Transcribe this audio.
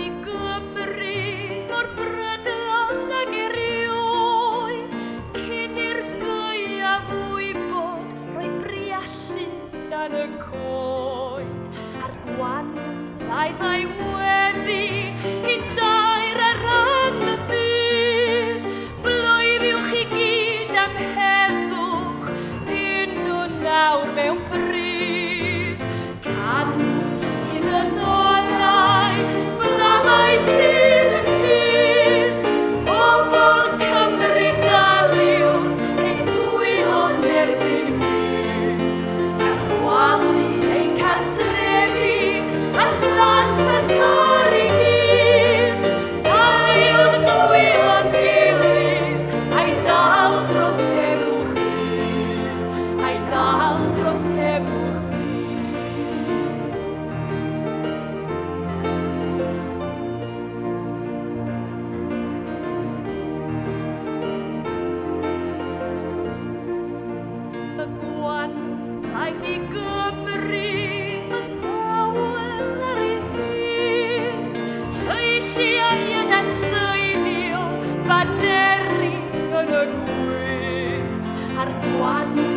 i Gymru mor brydan ag erioed, cyn i'r gaeaf wybod roi briallu dan y coed. A'r Gwanwyn ddaeth a'i weddi i dair ar ran y byd. Blwydd uwch i gyd am heddwch, un nhw nawr mewn pryd. Canwyll sydd yn olau, flamau sydd yn hyn, bobl Cymru daliwn ein dwylo'n erbyn hyn. Gan chwalu ein cartrefi, a'r blant yn car i gyd, daliwn dwylo'n gilydd, a'i dal dros heddwch byd, a'i dal dros heddwch byd. Y Gwanwyn ddaeth i Gymru yn dawel ar ei hynt, lleisiau yn atseinio, baneri yn y gwynt. A'r Gwanwyn